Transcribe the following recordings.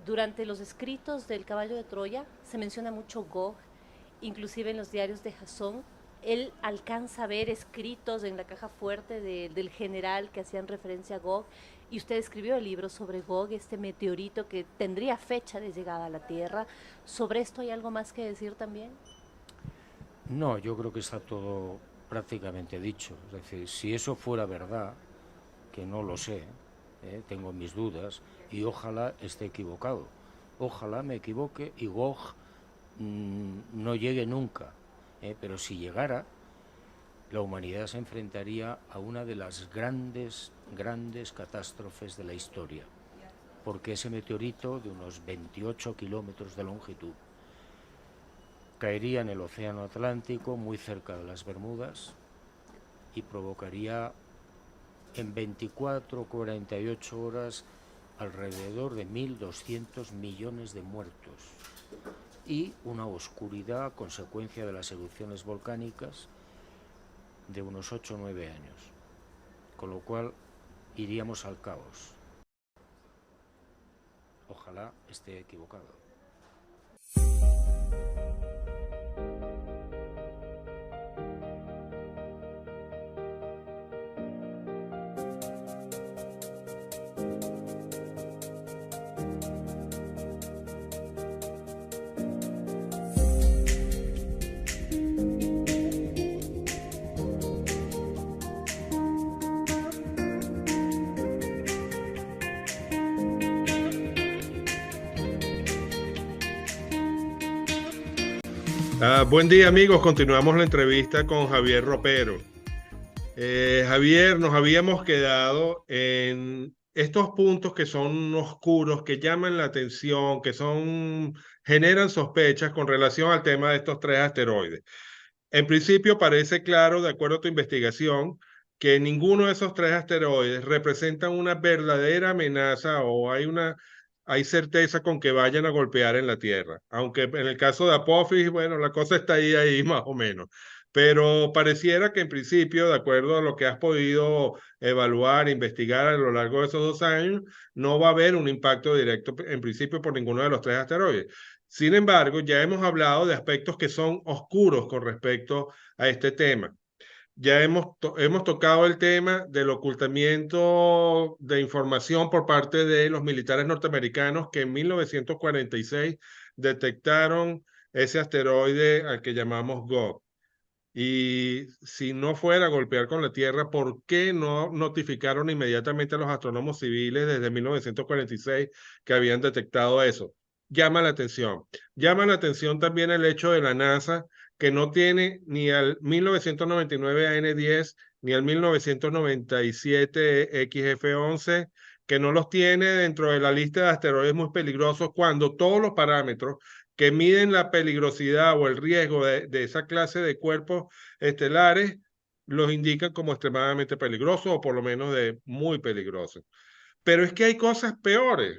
Durante los escritos del Caballo de Troya se menciona mucho Gog, inclusive en los diarios de Jasón. Él alcanza a ver escritos en la caja fuerte del general que hacían referencia a Gog, y usted escribió el libro sobre Gog, este meteorito que tendría fecha de llegada a la Tierra. ¿Sobre esto hay algo más que decir también? No, yo creo que está todo prácticamente dicho. Es decir, si eso fuera verdad, que no lo sé, tengo mis dudas y ojalá esté equivocado. Ojalá me equivoque y Gog no llegue nunca. Pero si llegara, la humanidad se enfrentaría a una de las grandes, grandes catástrofes de la historia. Porque ese meteorito de unos 28 kilómetros de longitud caería en el Océano Atlántico, muy cerca de las Bermudas, y provocaría en 24 o 48 horas alrededor de 1.200 millones de muertos y una oscuridad a consecuencia de las erupciones volcánicas de unos 8 o 9 años, con lo cual iríamos al caos. Ojalá esté equivocado. Buen día amigos, continuamos la entrevista con Javier Ropero. Javier, nos habíamos quedado en estos puntos que son oscuros, que llaman la atención, generan sospechas con relación al tema de estos tres asteroides. En principio parece claro, de acuerdo a tu investigación, que ninguno de esos tres asteroides representan una verdadera amenaza o hay certeza con que vayan a golpear en la Tierra. Aunque en el caso de Apophis, bueno, la cosa está ahí más o menos. Pero pareciera que en principio, de acuerdo a lo que has podido evaluar, investigar a lo largo de esos 2 años, no va a haber un impacto directo en principio por ninguno de los tres asteroides. Sin embargo, ya hemos hablado de aspectos que son oscuros con respecto a este tema. Ya hemos tocado el tema del ocultamiento de información por parte de los militares norteamericanos que en 1946 detectaron ese asteroide al que llamamos Gog. Y si no fuera a golpear con la Tierra, ¿por qué no notificaron inmediatamente a los astrónomos civiles desde 1946 que habían detectado eso? Llama la atención. Llama la atención también el hecho de la NASA, que no tiene ni al 1999 AN-10 ni al 1997 XF-11, que no los tiene dentro de la lista de asteroides muy peligrosos, cuando todos los parámetros que miden la peligrosidad o el riesgo de esa clase de cuerpos estelares los indican como extremadamente peligrosos o por lo menos de muy peligrosos. Pero es que hay cosas peores.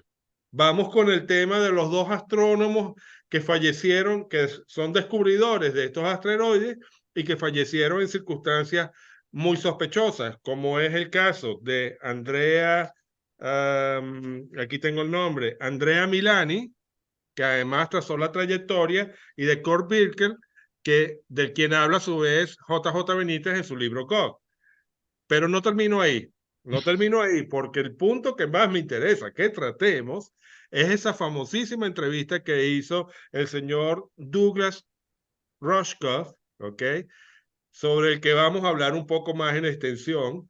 Vamos con el tema de los dos astrónomos que fallecieron, que son descubridores de estos asteroides y que fallecieron en circunstancias muy sospechosas, como es el caso de Andrea, aquí tengo el nombre, Andrea Milani, que además trazó la trayectoria, y de Kurt Birkel, del quien habla a su vez J. J. Benítez en su libro Gog. Pero no termino ahí, no termino ahí, porque el punto que más me interesa que tratemos es esa famosísima entrevista que hizo el señor Douglas Rushkoff, ¿ok? Sobre el que vamos a hablar un poco más en extensión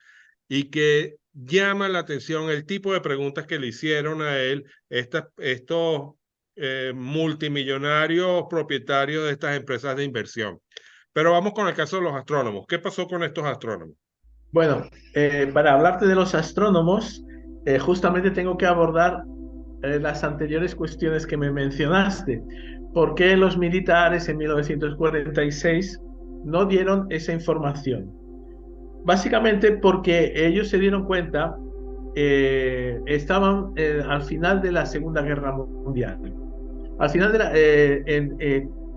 y que llama la atención el tipo de preguntas que le hicieron a él estos multimillonarios propietarios de estas empresas de inversión. Pero vamos con el caso de los astrónomos. ¿Qué pasó con estos astrónomos? Bueno, para hablarte de los astrónomos, justamente tengo que abordar las anteriores cuestiones que me mencionaste. ¿Por qué los militares en 1946 no dieron esa información? Básicamente porque ellos se dieron cuenta, estaban al final de la Segunda Guerra Mundial. Al final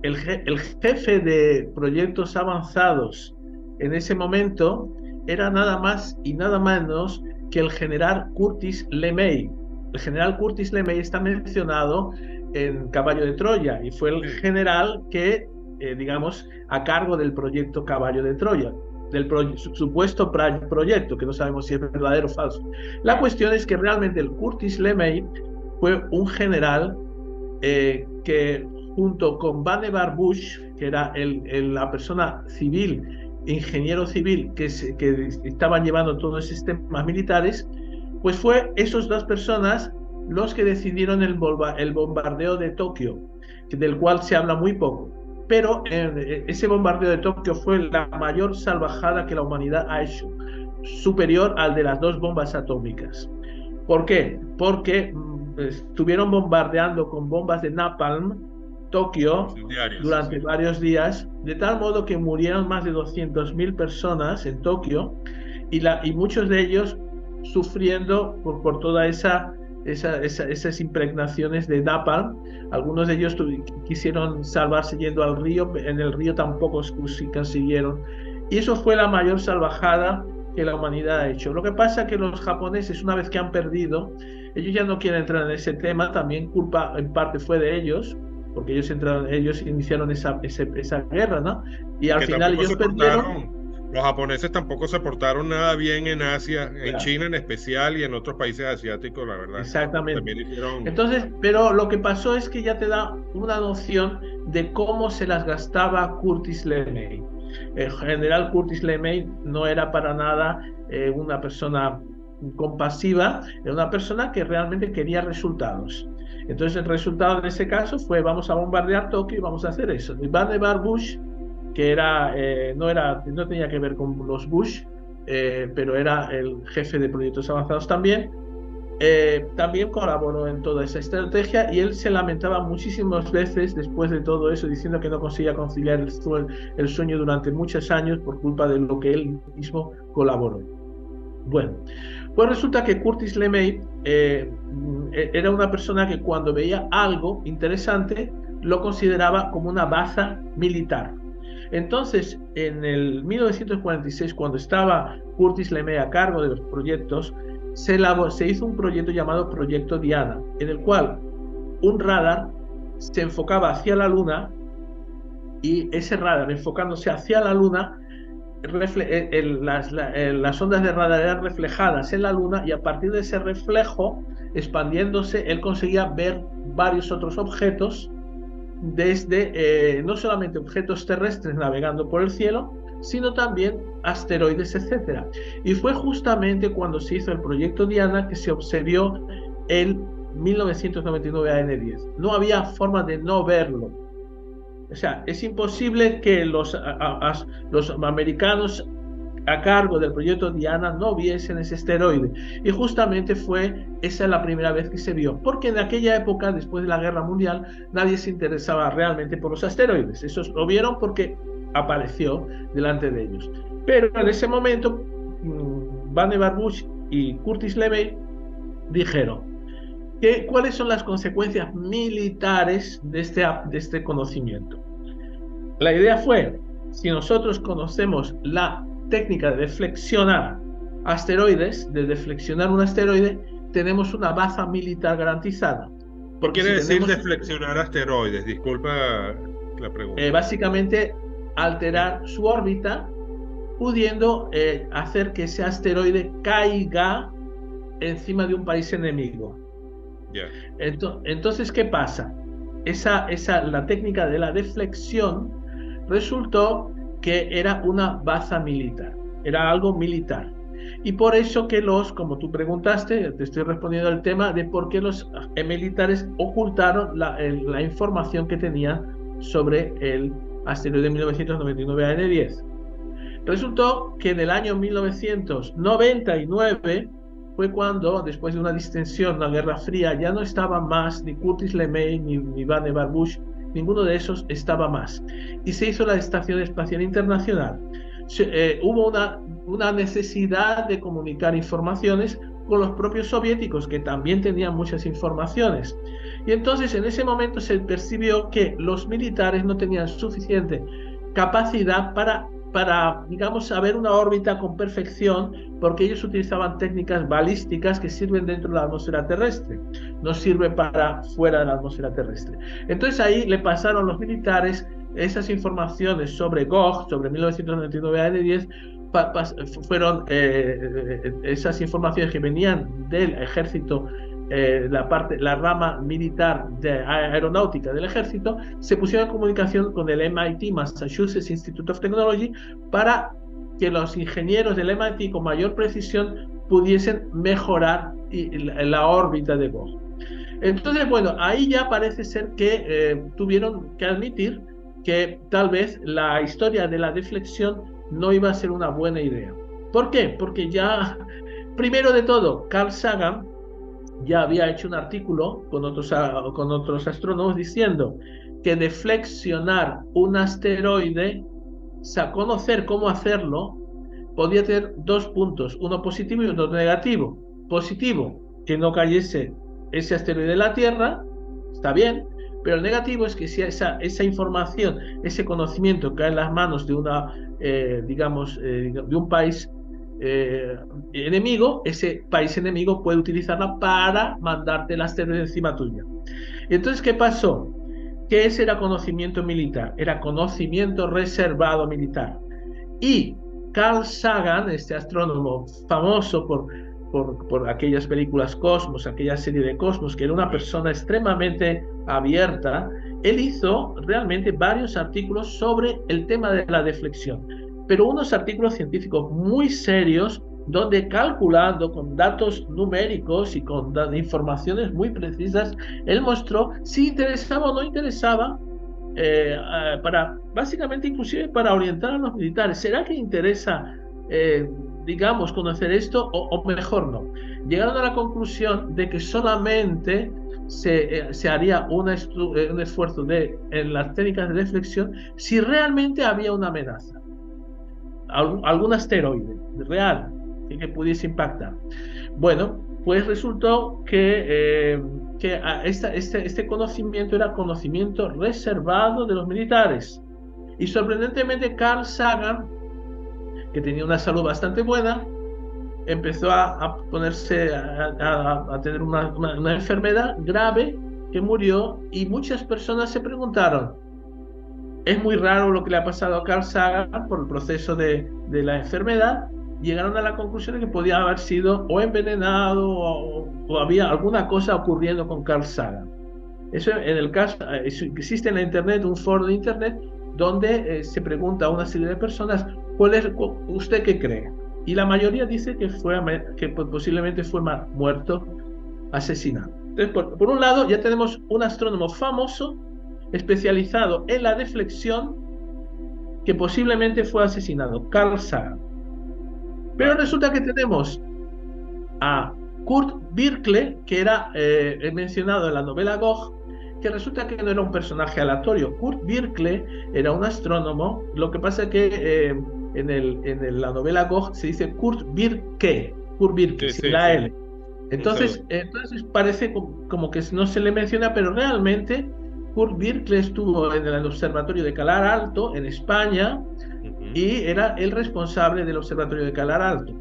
el jefe de proyectos avanzados en ese momento era nada más y nada menos que el general Curtis LeMay. el general Curtis LeMay está mencionado en Caballo de Troya y fue el general que, digamos, a cargo del proyecto Caballo de Troya, del supuesto proyecto, que no sabemos si es verdadero o falso. La cuestión es que realmente el Curtis LeMay fue un general que junto con Vannevar Bush, que era la persona civil, ingeniero civil, que estaban llevando todos esos temas militares, pues fue esas dos personas los que decidieron el bombardeo de Tokio, del cual se habla muy poco. Pero ese bombardeo de Tokio fue la mayor salvajada que la humanidad ha hecho, superior al de las 2 bombas atómicas. ¿Por qué? Porque estuvieron bombardeando con bombas de napalm Tokio durante varios días, de tal modo que murieron más de 200.000 personas en Tokio y muchos de ellos sufriendo por todas esas impregnaciones de napalm. Algunos de ellos quisieron salvarse yendo al río, en el río tampoco consiguieron. Y eso fue la mayor salvajada que la humanidad ha hecho. Lo que pasa es que los japoneses, una vez que han perdido, ellos ya no quieren entrar en ese tema, también culpa en parte fue de ellos, porque ellos iniciaron esa guerra, ¿no? Y al final ellos perdieron. Los japoneses tampoco se portaron nada bien en Asia, en China en especial y en otros países asiáticos, la verdad. Exactamente. Entonces, pero lo que pasó es que ya te da una noción de cómo se las gastaba Curtis LeMay. El general Curtis LeMay no era para nada una persona compasiva, era una persona que realmente quería resultados. Entonces el resultado en ese caso fue: vamos a bombardear Tokio y vamos a hacer eso. Y Vannevar Bush, que no tenía que ver con los Bush, pero era el jefe de proyectos avanzados también colaboró en toda esa estrategia, y él se lamentaba muchísimas veces después de todo eso, diciendo que no conseguía conciliar el sueño durante muchos años por culpa de lo que él mismo colaboró. Bueno, pues resulta que Curtis LeMay era una persona que cuando veía algo interesante lo consideraba como una baza militar. Entonces, en el 1946, cuando estaba Curtis LeMay a cargo de los proyectos, se hizo un proyecto llamado Proyecto Diana, en el cual un radar se enfocaba hacia la Luna, y ese radar enfocándose hacia la Luna, las ondas de radar eran reflejadas en la Luna, y a partir de ese reflejo, expandiéndose, él conseguía ver varios otros objetos, desde no solamente objetos terrestres navegando por el cielo, sino también asteroides, etc. Y fue justamente cuando se hizo el proyecto Diana que se observó el 1999 AN10. No había forma de no verlo. O sea, es imposible que los americanos a cargo del proyecto Diana no viesen ese asteroide. Y justamente esa es la primera vez que se vio, porque en aquella época, después de la Guerra Mundial, nadie se interesaba realmente por los asteroides. Esos lo vieron porque apareció delante de ellos. Pero en ese momento, Vannevar Bush y Curtis LeMay dijeron cuáles son las consecuencias militares de este conocimiento. La idea fue: si nosotros conocemos la técnica de deflexionar asteroides, de deflexionar un asteroide, tenemos una baza militar garantizada. ¿Qué quiere decir deflexionar asteroides? Disculpa la pregunta. Básicamente, alterar su órbita, pudiendo hacer que ese asteroide caiga encima de un país enemigo. Yeah. Entonces, ¿qué pasa? La técnica de la deflexión resultó que era una baza militar, era algo militar. Y por eso que como tú preguntaste, te estoy respondiendo al tema de por qué los militares ocultaron la información que tenían sobre el asteroide 1999 AN10. Resultó que en el año 1999 fue cuando, después de una distensión, una guerra fría, ya no estaba más ni Curtis LeMay ni Vannevar Bush, ninguno de esos estaba más. Y se hizo la Estación Espacial Internacional. Hubo una necesidad de comunicar informaciones con los propios soviéticos, que también tenían muchas informaciones. Y entonces en ese momento se percibió que los militares no tenían suficiente capacidad para para, digamos, saber una órbita con perfección, porque ellos utilizaban técnicas balísticas que sirven dentro de la atmósfera terrestre, no sirve para fuera de la atmósfera terrestre. Entonces ahí le pasaron los militares esas informaciones sobre Gogh, sobre 1999 AN-10, fueron esas informaciones que venían del ejército, la rama militar de aeronáutica del ejército, se pusieron en comunicación con el MIT, Massachusetts Institute of Technology, para que los ingenieros del MIT con mayor precisión pudiesen mejorar la órbita de Gogh. Entonces, bueno, ahí ya parece ser que tuvieron que admitir que tal vez la historia de la deflexión no iba a ser una buena idea. ¿Por qué? Porque ya, primero de todo, Carl Sagan ya había hecho un artículo con otros astrónomos diciendo que deflexionar un asteroide, conocer cómo hacerlo, podía tener dos puntos, uno positivo y otro negativo. Positivo, que no cayese ese asteroide en la Tierra, está bien, pero el negativo es que si esa información, ese conocimiento cae en las manos de de un país enemigo, ese país enemigo puede utilizarla para mandarte el asteroide encima tuya. Y entonces, ¿qué pasó? Que ese era conocimiento militar, era conocimiento reservado militar. Y Carl Sagan, este astrónomo famoso por aquellas películas Cosmos, aquella serie de Cosmos, que era una persona extremadamente abierta, él hizo realmente varios artículos sobre el tema de la deflexión, pero unos artículos científicos muy serios, donde calculando con datos numéricos y con informaciones muy precisas, él mostró si interesaba o no interesaba, básicamente inclusive para orientar a los militares. ¿Será que interesa, digamos, conocer esto o mejor no? Llegaron a la conclusión de que solamente se haría un esfuerzo en las técnicas de deflexión si realmente había una amenaza, algún asteroide real que pudiese impactar. Bueno, pues resultó que este conocimiento era conocimiento reservado de los militares. Y sorprendentemente Carl Sagan, que tenía una salud bastante buena, empezó a tener una enfermedad grave que murió, y muchas personas se preguntaron, es muy raro lo que le ha pasado a Carl Sagan por el proceso de la enfermedad. Llegaron a la conclusión de que podía haber sido o envenenado o había alguna cosa ocurriendo con Carl Sagan. Eso en el caso, existe en la internet un foro de internet donde se pregunta a una serie de personas, ¿usted qué cree? Y la mayoría dice que posiblemente fue muerto, asesinado. Entonces, por un lado, ya tenemos un astrónomo famoso especializado en la deflexión que posiblemente fue asesinado, Carl Sagan. Pero resulta que tenemos a Kurt Birkle, que era mencionado en la novela Gogh, que resulta que no era un personaje aleatorio. Kurt Birkle era un astrónomo. Lo que pasa es que en la novela Gogh se dice Kurt Birke, sin la L. Entonces parece como que no se le menciona, pero realmente Kurt Birkle estuvo en el observatorio de Calar Alto, en España, y era el responsable del observatorio de Calar Alto.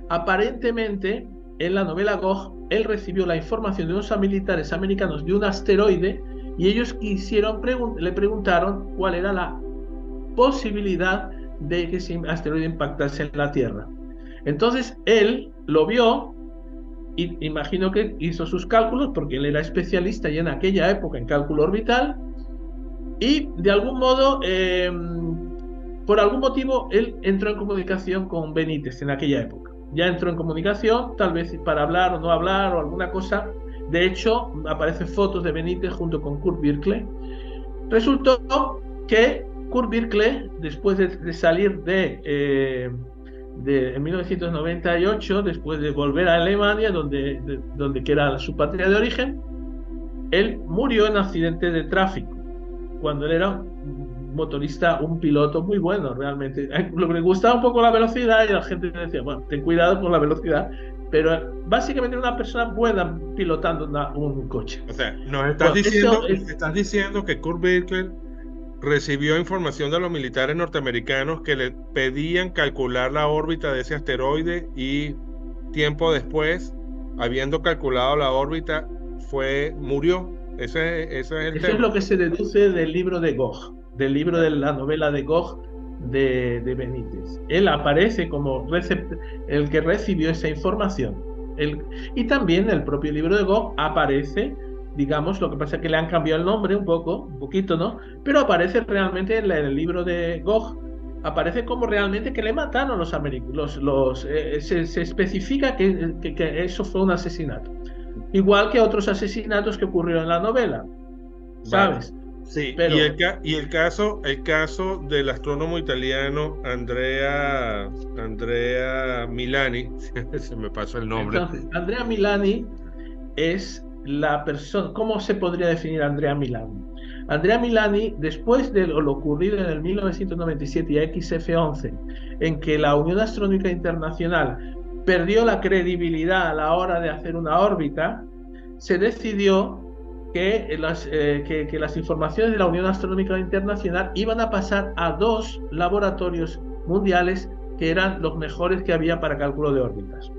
Aparentemente, en la novela Gogh, él recibió la información de unos militares americanos de un asteroide, y ellos le preguntaron cuál era la posibilidad de que ese asteroide impactase en la Tierra. Entonces, él lo vio, y imagino que hizo sus cálculos, porque él era especialista ya en aquella época en cálculo orbital, y de algún modo, por algún motivo, él entró en comunicación con Benítez en aquella época. Ya entró en comunicación, tal vez para hablar o no hablar o alguna cosa. De hecho, aparecen fotos de Benítez junto con Kurt Birkle. Resultó que Kurt Birkle, después de salir en 1998, después de volver a Alemania, donde que era su patria de origen, él murió en accidente de tráfico, cuando él era un motorista, un piloto muy bueno realmente. Lo que le gustaba un poco la velocidad, y la gente decía, bueno, ten cuidado con la velocidad, pero básicamente era una persona buena pilotando un coche. O sea, estás diciendo que Kurt Birkle recibió información de los militares norteamericanos que le pedían calcular la órbita de ese asteroide y tiempo después, habiendo calculado la órbita, murió. Ese es el Eso tema. es lo que se deduce del libro de Gogh, del libro de la novela de Gogh de Benítez. Él aparece como el que recibió esa información. Y también el propio libro de Gogh aparece, digamos, lo que pasa es que le han cambiado el nombre un poquito, ¿no? Pero aparece realmente en el libro de Gogh, aparece como realmente que le mataron los americanos. Se especifica que eso fue un asesinato. Igual que otros asesinatos que ocurrieron en la novela, ¿sabes? Vale. Sí, pero, y el caso del astrónomo italiano Andrea Milani, se me pasó el nombre. Entonces, Andrea Milani es la persona. ¿Cómo se podría definir a Andrea Milani? Andrea Milani, después de lo ocurrido en el 1997 y XF11, en que la Unión Astronómica Internacional perdió la credibilidad a la hora de hacer una órbita, se decidió que las informaciones de la Unión Astronómica Internacional iban a pasar a 2 laboratorios mundiales que eran los mejores que había para cálculo de órbitas.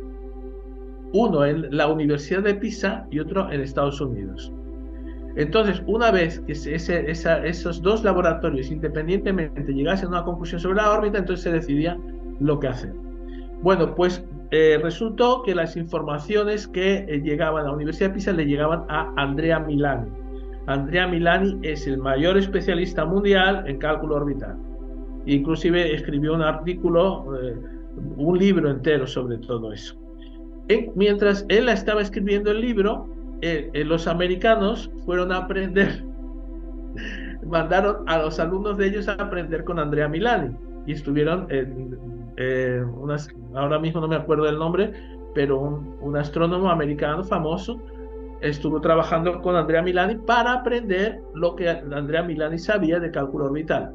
Uno en la Universidad de Pisa y otro en Estados Unidos. Entonces, una vez que esos 2 laboratorios independientemente llegasen a una conclusión sobre la órbita, entonces se decidía lo que hacer. Bueno, pues resultó que las informaciones que llegaban a la Universidad de Pisa le llegaban a Andrea Milani. Andrea Milani es el mayor especialista mundial en cálculo orbital. Inclusive escribió un artículo, un libro entero sobre todo eso. Mientras él estaba escribiendo el libro, los americanos fueron a aprender, mandaron a los alumnos de ellos a aprender con Andrea Milani y estuvieron ahora mismo no me acuerdo del nombre, pero un astrónomo americano famoso estuvo trabajando con Andrea Milani para aprender lo que Andrea Milani sabía de cálculo orbital.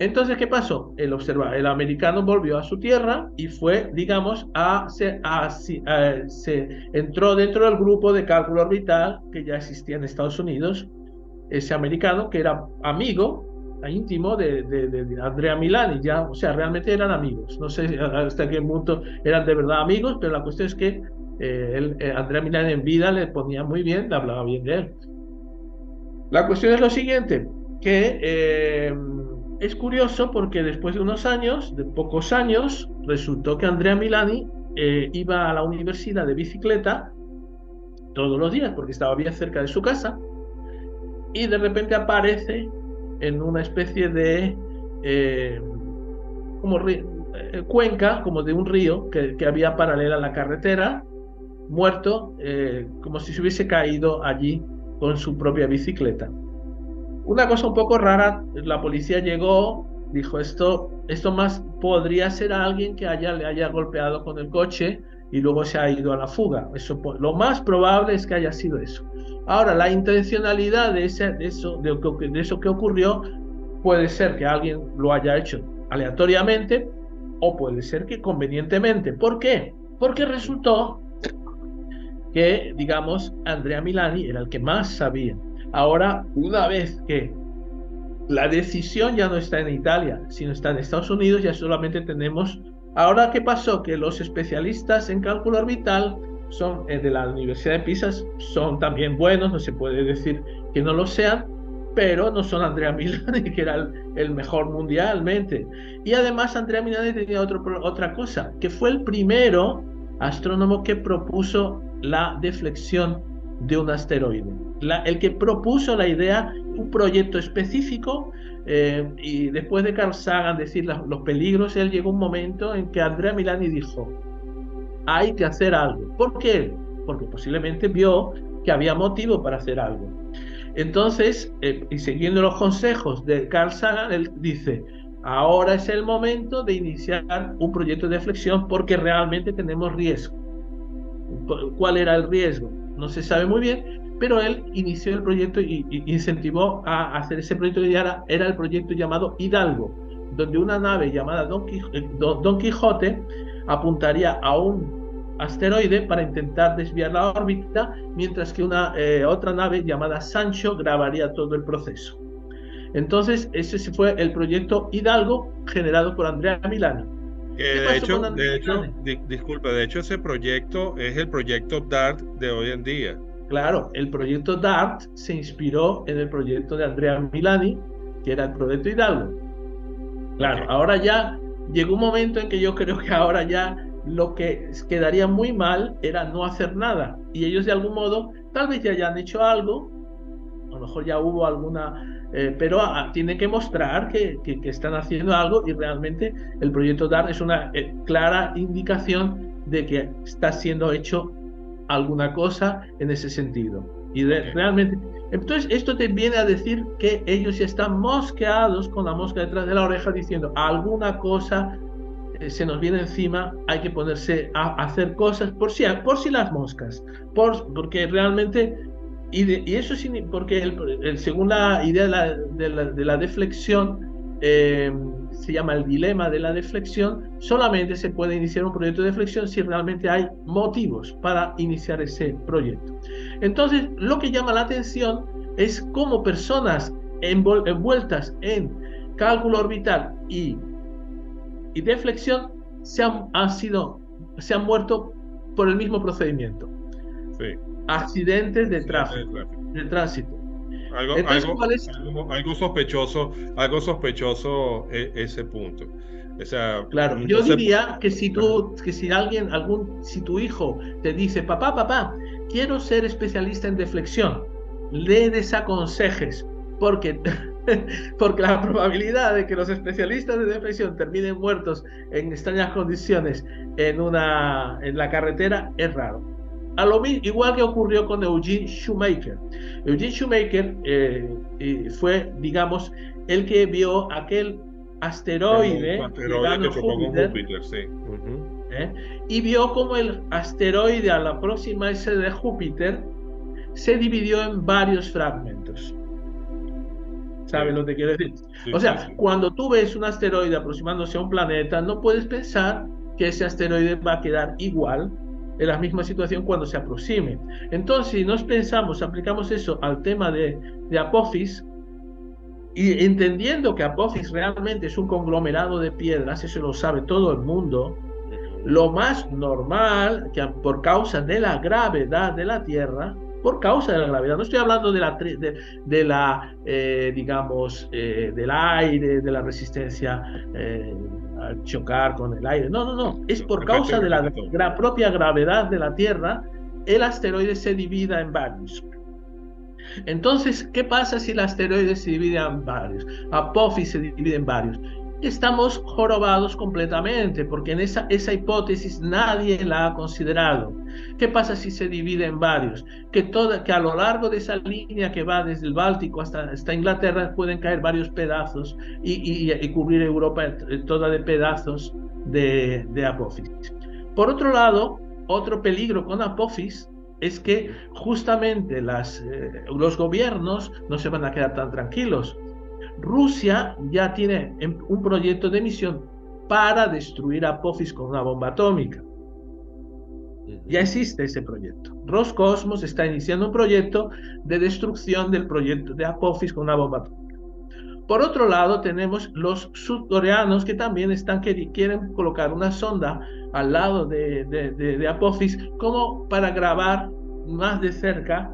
Entonces, ¿qué pasó? El americano volvió a su tierra y fue, digamos, se entró dentro del grupo de cálculo orbital que ya existía en Estados Unidos, ese americano que era amigo íntimo de Andrea Milani, ya, o sea, realmente eran amigos. No sé hasta qué punto eran de verdad amigos, pero la cuestión es que Andrea Milani en vida le ponía muy bien, le hablaba bien de él. La cuestión es lo siguiente, que es curioso porque después de unos años, de pocos años, resultó que Andrea Milani iba a la universidad de bicicleta todos los días porque estaba bien cerca de su casa y de repente aparece en una especie de cuenca, como de un río que había paralela a la carretera, muerto, como si se hubiese caído allí con su propia bicicleta. Una cosa un poco rara, la policía llegó, dijo esto más podría ser alguien que le haya golpeado con el coche y luego se ha ido a la fuga. Lo más probable es que haya sido eso. Ahora, la intencionalidad de eso que ocurrió puede ser que alguien lo haya hecho aleatoriamente o puede ser que convenientemente. ¿Por qué? Porque resultó que, digamos, Andrea Milani era el que más sabía. Ahora, una vez que la decisión ya no está en Italia, sino está en Estados Unidos, ya solamente tenemos... Ahora, ¿qué pasó? Que los especialistas en cálculo orbital son de la Universidad de Pisa, son también buenos, no se puede decir que no lo sean, pero no son Andrea Milani, que era el mejor mundialmente. Y además Andrea Milani tenía otra cosa, que fue el primero astrónomo que propuso la deflexión de un asteroide. El que propuso la idea, un proyecto específico, y después de Carl Sagan decir los peligros, él llegó un momento en que Andrea Milani dijo, hay que hacer algo. ¿Por qué? Porque posiblemente vio que había motivo para hacer algo. Entonces, y siguiendo los consejos de Carl Sagan, él dice, ahora es el momento de iniciar un proyecto de deflexión porque realmente tenemos riesgo. ¿Cuál era el riesgo? No se sabe muy bien, pero él inició el proyecto y incentivó a hacer ese proyecto y era el proyecto llamado Hidalgo, donde una nave llamada Don Quijote apuntaría a un asteroide para intentar desviar la órbita, mientras que una otra nave llamada Sancho grabaría todo el proceso. Entonces, ese fue el proyecto Hidalgo generado por Andrea Milani. ¿Qué pasó con Andrea Milani? Disculpe, de hecho ese proyecto es el proyecto DART de hoy en día. Claro, el proyecto DART se inspiró en el proyecto de Andrea Milani, que era el proyecto Hidalgo. Claro, ahora ya llegó un momento en que yo creo que ahora ya lo que quedaría muy mal era no hacer nada. Y ellos de algún modo, tal vez ya hayan hecho algo, a lo mejor ya hubo alguna, pero tienen que mostrar que están haciendo algo, y realmente el proyecto DART es una clara indicación de que está siendo hecho alguna cosa en ese sentido. Y realmente, entonces esto te viene a decir que ellos ya están mosqueados con la mosca detrás de la oreja, diciendo alguna cosa se nos viene encima, hay que ponerse a hacer cosas por si las moscas, porque realmente, y eso porque según la idea de la deflexión, se llama el dilema de la deflexión. Solamente se puede iniciar un proyecto de deflexión si realmente hay motivos para iniciar ese proyecto. Entonces, lo que llama la atención es cómo personas envueltas en cálculo orbital y deflexión se han muerto por el mismo procedimiento. Sí. Accidentes de tránsito. Algo sospechoso ese punto. O sea, claro, yo diría que si tu hijo te dice, papá, quiero ser especialista en deflexión, le desaconsejes, porque la probabilidad de que los especialistas de deflexión terminen muertos en extrañas condiciones en la carretera es raro. Igual que ocurrió con Eugene Shoemaker. Eugene Shoemaker fue, digamos, el que vio aquel asteroide que chocó con Júpiter, sí. Y vio como el asteroide, al aproximarse de Júpiter, se dividió en varios fragmentos. ¿Sabes lo que quiero decir? Sí, o sea, cuando tú ves un asteroide aproximándose a un planeta, no puedes pensar que ese asteroide va a quedar igual en la misma situación cuando se aproxime. Entonces, si nos aplicamos eso al tema de Apophis, y entendiendo que Apophis realmente es un conglomerado de piedras, eso lo sabe todo el mundo, lo más normal, que por causa de la gravedad de la Tierra, no estoy hablando del aire, de la resistencia al chocar con el aire, no, es por causa de la propia gravedad de la Tierra, el asteroide se divida en varios. Entonces, ¿qué pasa si el asteroide se divide en varios? Apophis se divide en varios. Estamos jorobados completamente, porque en esa hipótesis nadie la ha considerado. ¿Qué pasa si se divide en varios? Que a lo largo de esa línea que va desde el Báltico hasta Inglaterra pueden caer varios pedazos y cubrir Europa toda de pedazos de Apophis. Por otro lado, otro peligro con Apophis es que justamente los gobiernos no se van a quedar tan tranquilos. Rusia ya tiene un proyecto de misión para destruir Apophis con una bomba atómica. Ya existe ese proyecto. Roscosmos está iniciando un proyecto de destrucción del proyecto de Apophis con una bomba atómica. Por otro lado, tenemos los sudcoreanos que también quieren colocar una sonda al lado de Apophis como para grabar más de cerca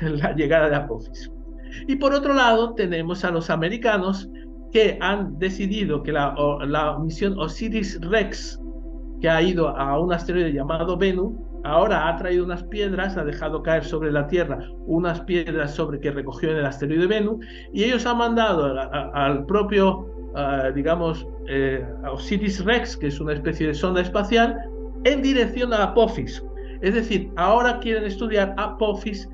la llegada de Apophis. Y por otro lado, tenemos a los americanos que han decidido que la misión Osiris-Rex, que ha ido a un asteroide llamado Bennu, ahora ha traído unas piedras, ha dejado caer sobre la Tierra unas piedras que recogió en el asteroide Bennu, y ellos han mandado al propio, Osiris-Rex, que es una especie de sonda espacial, en dirección a Apophis. Es decir, ahora quieren estudiar Apophis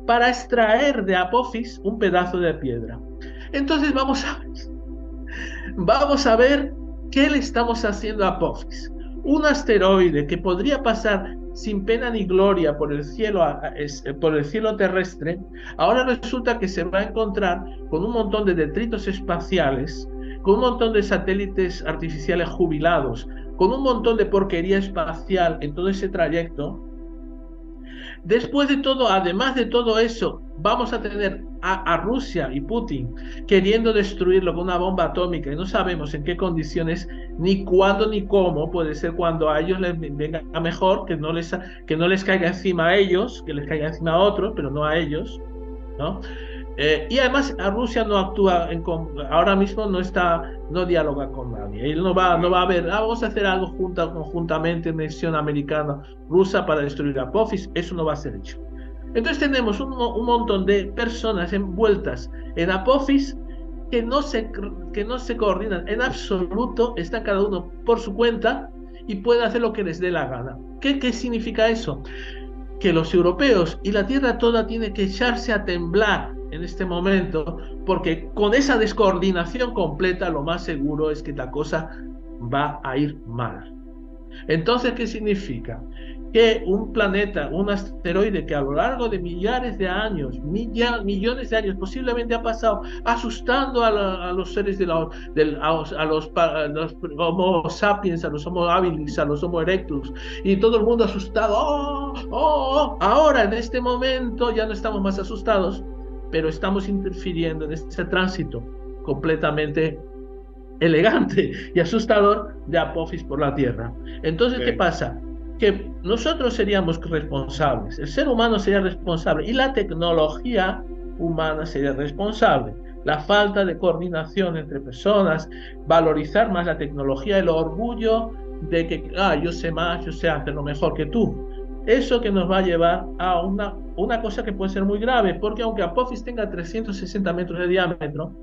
para extraer de Apophis un pedazo de piedra. Entonces vamos a ver qué le estamos haciendo a Apophis. Un asteroide que podría pasar sin pena ni gloria por el cielo terrestre, ahora resulta que se va a encontrar con un montón de detritos espaciales, con un montón de satélites artificiales jubilados, con un montón de porquería espacial en todo ese trayecto. Después de todo, además de todo eso, vamos a tener a Rusia y Putin queriendo destruirlo con una bomba atómica y no sabemos en qué condiciones, ni cuándo, ni cómo. Puede ser cuando a ellos les venga mejor, que no les caiga encima a ellos, que les caiga encima a otros, pero no a ellos, ¿no? Y además a Rusia no actúa, ahora mismo no dialoga con nadie. Él no va a ver, vamos a hacer algo conjuntamente, nación americana, rusa, para destruir a Apophis. Eso no va a ser hecho. Entonces tenemos un montón de personas envueltas en Apophis que no se coordinan en absoluto, están cada uno por su cuenta y pueden hacer lo que les dé la gana. ¿Qué significa eso? Que los europeos y la tierra toda tiene que echarse a temblar en este momento, porque con esa descoordinación completa lo más seguro es que la cosa va a ir mal. Entonces, ¿qué significa? Que un planeta, un asteroide que a lo largo de millares de años, millones de años, posiblemente ha pasado asustando a los seres a los Homo sapiens, a los Homo habilis, a los Homo erectus, y todo el mundo asustado. Ahora, en este momento, ya no estamos más asustados, pero estamos interfiriendo en ese tránsito completamente elegante y asustador de Apophis por la Tierra. Entonces, ¿qué pasa? Que nosotros seríamos responsables, el ser humano sería responsable y la tecnología humana sería responsable. La falta de coordinación entre personas, valorizar más la tecnología, el orgullo de que yo sé más, yo sé hacerlo mejor que tú. Eso que nos va a llevar a una cosa que puede ser muy grave, porque aunque Apophis tenga 360 metros de diámetro,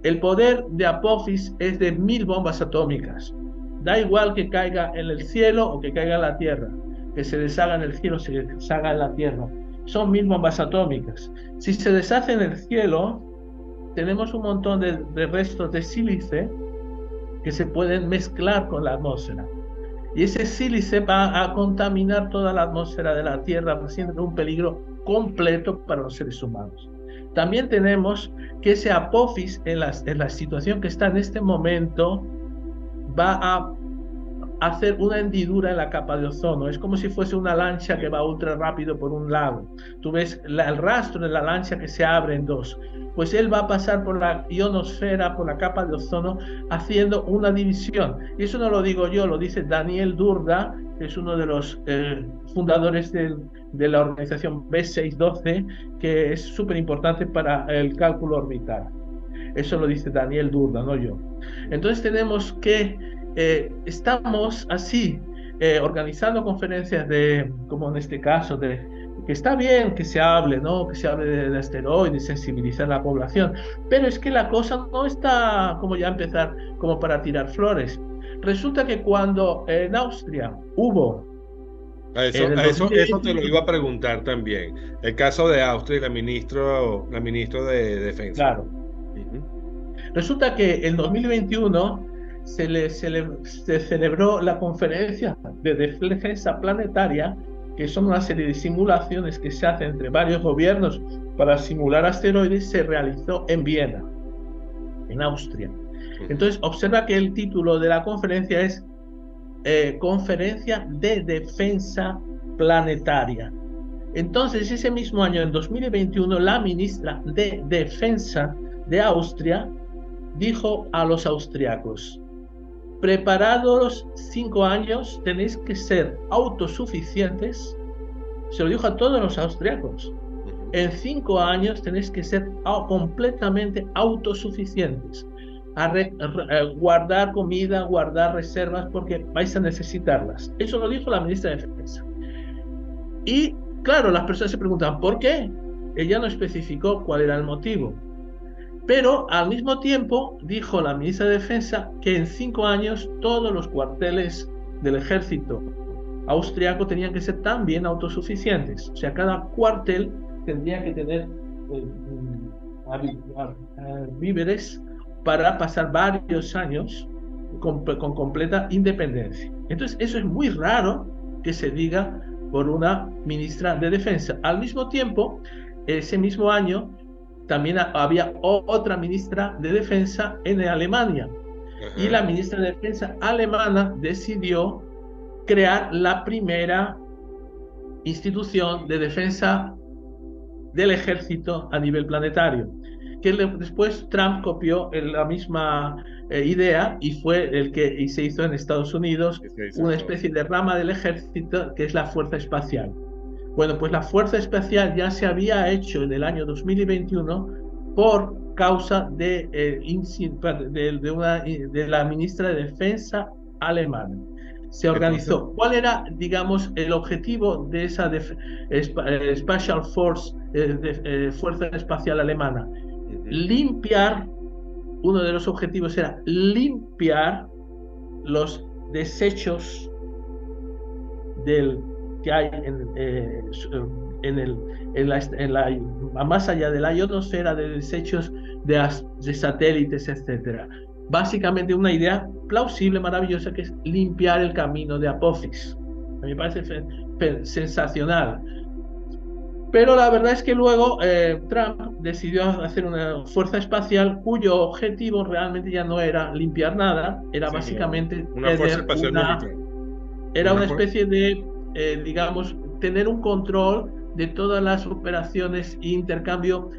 el poder de Apophis es de 1000 bombas atómicas. Da igual que caiga en el cielo o que caiga en la tierra, que se deshaga en el cielo o se deshaga en la tierra. Son 1000 bombas atómicas. Si se deshace en el cielo, tenemos un montón de restos de sílice que se pueden mezclar con la atmósfera. Y ese sílice va a contaminar toda la atmósfera de la Tierra, siendo un peligro completo para los seres humanos. También tenemos que ese Apophis, en la situación que está en este momento, va a hacer una hendidura en la capa de ozono. Es como si fuese una lancha que va ultra rápido por un lago. Tú ves el rastro de la lancha que se abre en dos. Pues él va a pasar por la ionosfera, por la capa de ozono, haciendo una división. Y eso no lo digo yo, lo dice Daniel Durda, que es uno de los fundadores de la organización B612, que es súper importante para el cálculo orbital. Eso lo dice Daniel Durda, no yo. Entonces tenemos que estamos así organizando conferencias como en este caso, que está bien que se hable, ¿no? Que se hable de asteroides, sensibilizar a la población, pero es que la cosa no está como ya empezar como para tirar flores. Resulta que cuando en Austria hubo... Eso te lo iba a preguntar también. El caso de Austria y la ministra de Defensa. Claro. Resulta que en 2021 se celebró la conferencia de defensa planetaria, que son una serie de simulaciones que se hacen entre varios gobiernos para simular asteroides. Se realizó en Viena, en Austria. Entonces, observa que el título de la conferencia es Conferencia de Defensa Planetaria. Entonces, ese mismo año, en 2021, la ministra de Defensa de Austria dijo a los austriacos: preparados 5 años, tenéis que ser autosuficientes. Se lo dijo a todos los austriacos. En 5 años tenéis que ser completamente autosuficientes. Guardar comida, guardar reservas, porque vais a necesitarlas. Eso lo dijo la ministra de Defensa. Y claro, las personas se preguntan ¿por qué? Ella no especificó cuál era el motivo. Pero al mismo tiempo dijo la ministra de Defensa que en 5 años todos los cuarteles del ejército austriaco tenían que ser también autosuficientes. O sea, cada cuartel tendría que tener víveres para pasar varios años con completa independencia. Entonces, eso es muy raro que se diga por una ministra de Defensa. Al mismo tiempo, ese mismo año, también había otra ministra de Defensa en Alemania. Y la ministra de Defensa alemana decidió crear la primera institución de defensa del ejército a nivel planetario, que después Trump copió la misma idea y fue el que y se hizo en Estados Unidos una especie de rama del ejército que es la Fuerza Espacial. Bueno, pues la Fuerza Espacial ya se había hecho en el año 2021 por causa de la ministra de Defensa alemana. Se organizó. ¿Cuál era, digamos, el objetivo de esa Special Force, Fuerza Espacial Alemana? Limpiar, uno de los objetivos era limpiar los desechos que hay más allá de la ionosfera, de desechos de satélites, etcétera. Básicamente una idea plausible, maravillosa, que es limpiar el camino de Apophis. A mí me parece sensacional. Pero la verdad es que luego Trump decidió hacer una fuerza espacial cuyo objetivo realmente ya no era limpiar nada, era básicamente una fuerza espacial militar. Era una especie de, digamos, tener un control de todas las operaciones e intercambio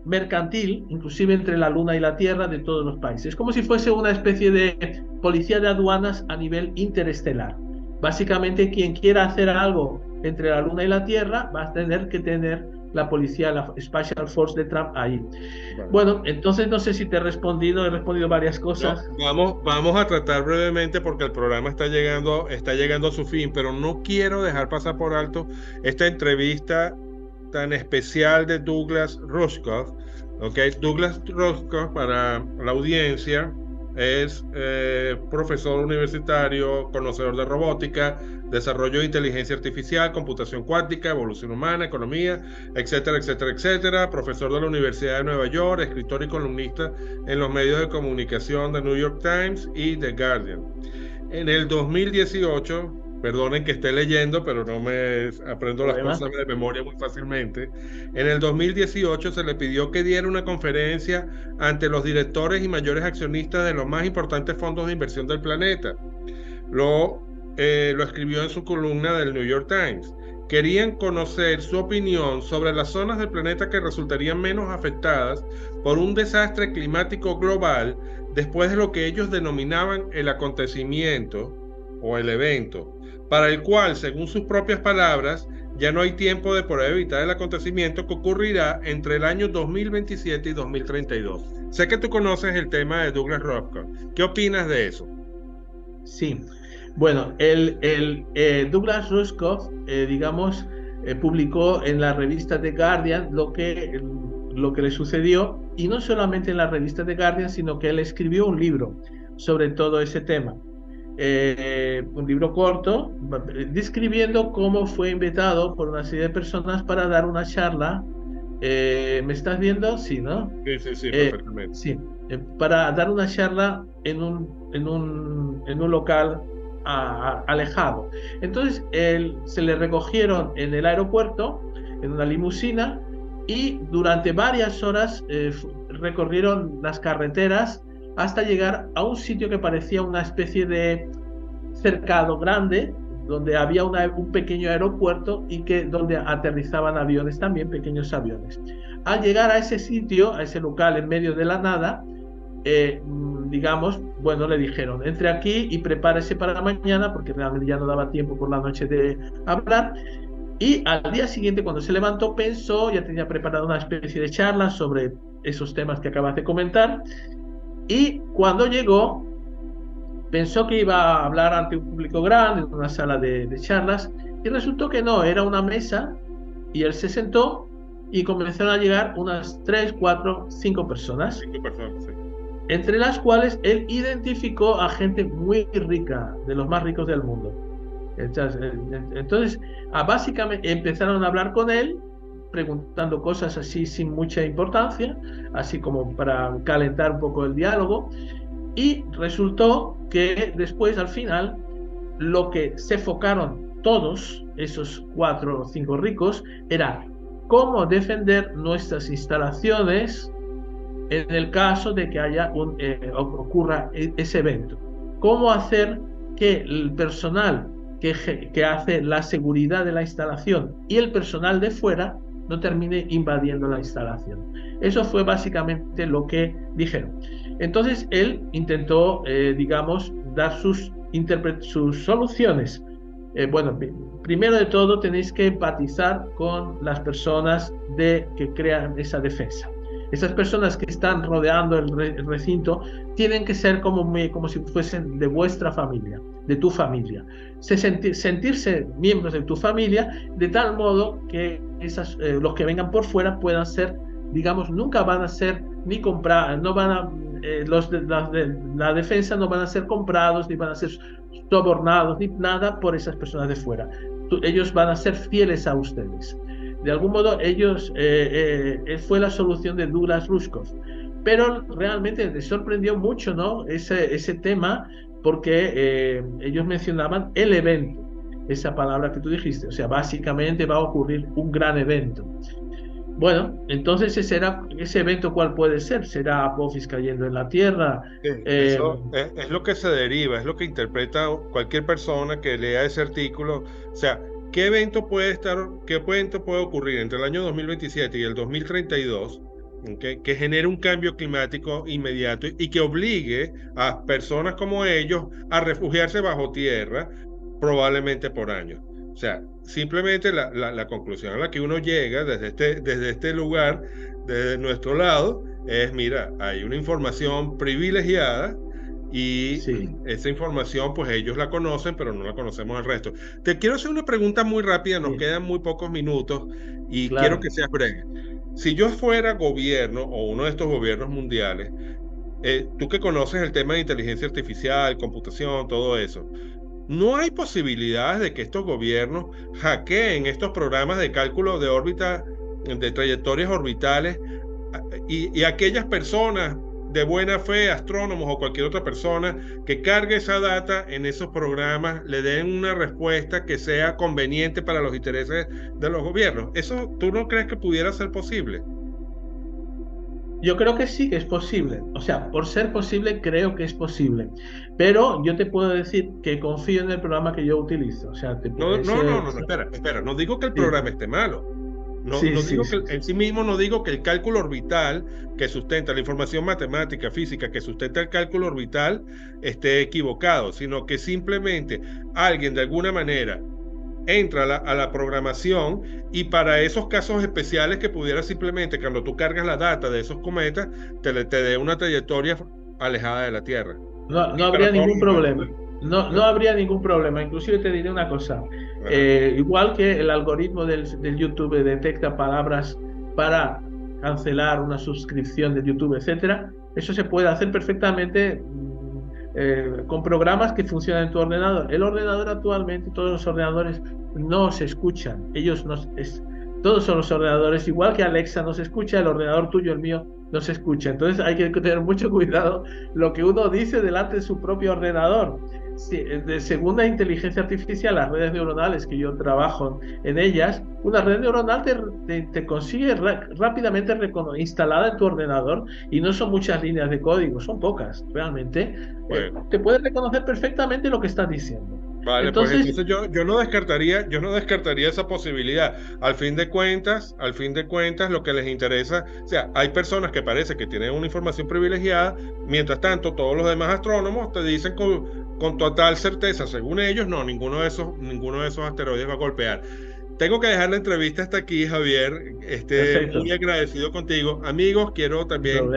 mercantil, inclusive entre la Luna y la Tierra, de todos los países. Como si fuese una especie de policía de aduanas a nivel interestelar. Básicamente, quien quiera hacer algo entre la Luna y la Tierra va a tener que tener la policía, la Special Force de Trump ahí. Vale. Bueno, entonces no sé si te he respondido varias cosas. No, vamos a tratar brevemente porque el programa está llegando a su fin, pero no quiero dejar pasar por alto esta entrevista tan especial de Douglas Rushkoff. Okay. Douglas Rushkoff, para la audiencia, es profesor universitario, conocedor de robótica, desarrollo de inteligencia artificial, computación cuántica, evolución humana, economía, etcétera, etcétera, etcétera. Profesor de la Universidad de Nueva York, escritor y columnista en los medios de comunicación de New York Times y The Guardian. En el 2018, perdonen que esté leyendo, pero no me aprendo las cosas de memoria muy fácilmente. En el 2018 se le pidió que diera una conferencia ante los directores y mayores accionistas de los más importantes fondos de inversión del planeta. Lo escribió en su columna del New York Times. Querían conocer su opinión sobre las zonas del planeta que resultarían menos afectadas por un desastre climático global después de lo que ellos denominaban el acontecimiento o el evento, para el cual, según sus propias palabras, ya no hay tiempo de poder evitar el acontecimiento que ocurrirá entre el año 2027 y 2032. Sé que tú conoces el tema de Douglas Rushkoff. ¿Qué opinas de eso? Sí. Bueno, Douglas Rushkoff, digamos, publicó en la revista The Guardian lo que le sucedió, y no solamente en la revista The Guardian, sino que él escribió un libro sobre todo ese tema. Un libro corto, describiendo cómo fue invitado por una serie de personas para dar una charla. ¿Me estás viendo? Sí, ¿no? Sí, perfectamente. Sí, para dar una charla en un local alejado. Entonces se le recogieron en el aeropuerto en una limusina y durante varias horas recorrieron las carreteras hasta llegar a un sitio que parecía una especie de cercado grande, donde había un pequeño aeropuerto y donde aterrizaban aviones también, pequeños aviones. Al llegar a ese sitio, a ese local en medio de la nada, digamos, bueno, le dijeron, entre aquí y prepárese para mañana, porque realmente ya no daba tiempo por la noche de hablar. Y al día siguiente, cuando se levantó, pensó, ya tenía preparada una especie de charla sobre esos temas que acabas de comentar, y cuando llegó, pensó que iba a hablar ante un público grande, en una sala de charlas, y resultó que no, era una mesa, y él se sentó, y comenzaron a llegar unas 3, 4, 5 personas. 5 personas, sí. Entre las cuales él identificó a gente muy rica, de los más ricos del mundo. Entonces, básicamente empezaron a hablar con él, preguntando cosas así sin mucha importancia, así como para calentar un poco el diálogo, y resultó que después, al final, lo que se enfocaron todos esos 4 o 5 ricos era cómo defender nuestras instalaciones en el caso de que ocurra ese evento. Cómo hacer que el personal que hace la seguridad de la instalación y el personal de fuera no termine invadiendo la instalación. Eso fue básicamente lo que dijeron. Entonces él intentó, digamos, dar sus soluciones. Bueno, primero de todo tenéis que empatizar con las personas que crean esa defensa. Esas personas que están rodeando el recinto tienen que ser como si fuesen de vuestra familia, de tu familia. Sentirse miembros de tu familia de tal modo que los que vengan por fuera puedan ser, digamos, nunca van a ser ni comprados, no van a, los de la defensa no van a ser comprados, ni van a ser sobornados, ni nada por esas personas de fuera. Ellos van a ser fieles a ustedes. De algún modo, fue la solución de Douglas Rushkoff. Pero realmente me sorprendió mucho, ¿no? ese tema, porque ellos mencionaban el evento, esa palabra que tú dijiste. O sea, básicamente va a ocurrir un gran evento. Bueno, entonces ese evento, ¿cuál puede ser? ¿Será Apophis cayendo en la tierra? Eso es lo que se deriva, es lo que interpreta cualquier persona que lea ese artículo. O sea, qué evento puede ocurrir entre el año 2027 y el 2032 que genere un cambio climático inmediato y que obligue a personas como ellos a refugiarse bajo tierra, probablemente por años. O sea, simplemente la conclusión a la que uno llega desde este lugar, desde nuestro lado, es, mira, hay una información privilegiada y esa información pues ellos la conocen, pero no la conocemos el resto. Te quiero hacer una pregunta muy rápida, nos quedan muy pocos minutos y quiero que seas breve. Si yo fuera gobierno o uno de estos gobiernos mundiales, tú que conoces el tema de inteligencia artificial, computación, todo eso, ¿no hay posibilidades de que estos gobiernos hackeen estos programas de cálculo de órbita, de trayectorias orbitales, y aquellas personas de buena fe, astrónomos o cualquier otra persona que cargue esa data en esos programas, le den una respuesta que sea conveniente para los intereses de los gobiernos? ¿Eso tú no crees que pudiera ser posible? Yo creo que sí que es posible. O sea, por ser posible, creo que es posible. Pero yo te puedo decir que confío en el programa que yo utilizo. O sea, no, espera. No digo que el programa esté malo. En sí mismo no digo que el cálculo orbital que sustenta la información matemática, física, que sustenta el cálculo orbital esté equivocado, sino que simplemente alguien de alguna manera entra a la programación y para esos casos especiales que pudiera simplemente, cuando tú cargas la data de esos cometas, te dé una trayectoria alejada de la Tierra. No habría ningún problema. No habría ningún problema. Inclusive te diré una cosa. Igual que el algoritmo del YouTube detecta palabras para cancelar una suscripción de YouTube, etcétera, eso se puede hacer perfectamente con programas que funcionan en tu ordenador. El ordenador actualmente, todos los ordenadores no se escuchan. Todos son los ordenadores, igual que Alexa no se escucha, el ordenador tuyo, el mío, no se escucha. Entonces hay que tener mucho cuidado lo que uno dice delante de su propio ordenador. Según la inteligencia artificial, las redes neuronales que yo trabajo en ellas, una red neuronal te consigue rápidamente instalada en tu ordenador, y no son muchas líneas de código, son pocas realmente. Te puede reconocer perfectamente lo que estás diciendo. Vale, entonces yo no descartaría esa posibilidad. Al fin de cuentas, lo que les interesa, o sea, hay personas que parece que tienen una información privilegiada, mientras tanto todos los demás astrónomos te dicen con total certeza, según ellos, no, ninguno de esos asteroides va a golpear. Tengo que dejar la entrevista hasta aquí, Javier. Muy agradecido contigo. Amigos, quiero también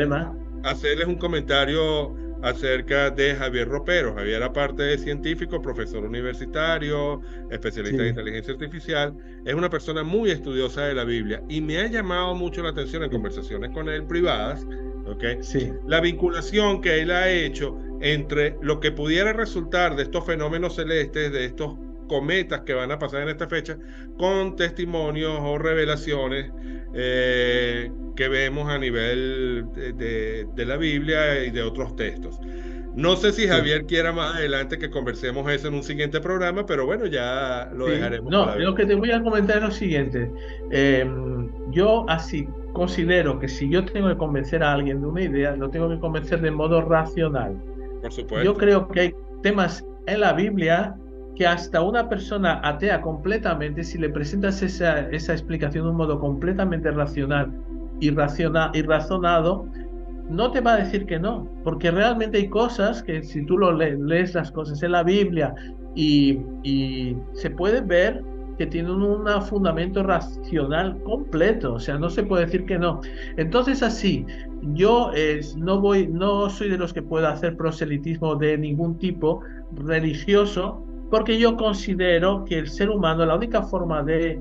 hacerles un comentario acerca de Javier Ropero. Javier, aparte de científico, profesor universitario, especialista en inteligencia artificial, es una persona muy estudiosa de la Biblia y me ha llamado mucho la atención en conversaciones con él privadas, la vinculación que él ha hecho entre lo que pudiera resultar de estos fenómenos celestes, de estos cometas que van a pasar en esta fecha, con testimonios o revelaciones que vemos a nivel de la Biblia y de otros textos. No sé si Javier quiera más adelante que conversemos eso en un siguiente programa, pero bueno, ya lo dejaremos. No, lo que te voy a comentar es lo siguiente. Yo así considero que si yo tengo que convencer a alguien de una idea, lo tengo que convencer de modo racional. Por supuesto. Yo creo que hay temas en la Biblia que hasta una persona atea completamente, si le presentas esa explicación de un modo completamente racional y razonado, no te va a decir que no, porque realmente hay cosas que si tú lees las cosas en la Biblia y se puede ver que tienen un fundamento racional completo, o sea, no se puede decir que no. Entonces así, yo no soy de los que pueda hacer proselitismo de ningún tipo religioso, porque yo considero que el ser humano, la única forma de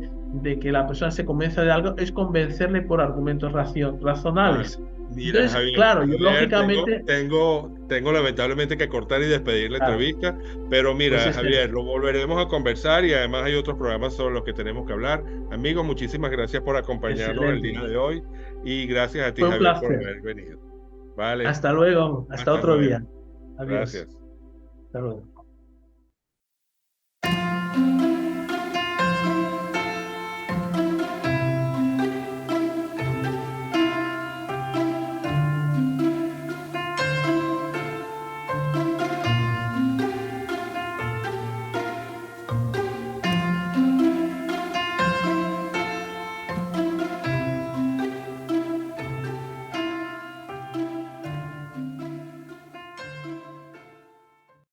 que la persona se convenza de algo es convencerle por argumentos Vale. racionales. Mira, Entonces, Javier, claro, yo lógicamente, tengo lamentablemente que cortar y despedir la claro, entrevista, pero pues mira, Javier, lo volveremos a conversar y además hay otros programas sobre los que tenemos que hablar. Amigos, muchísimas gracias por acompañarnos el excelente. día de hoy y gracias a ti, Fue un Javier, por placer. haber venido. Vale, Hasta luego, hasta hasta otro luego. día. Adiós. Gracias. Hasta luego.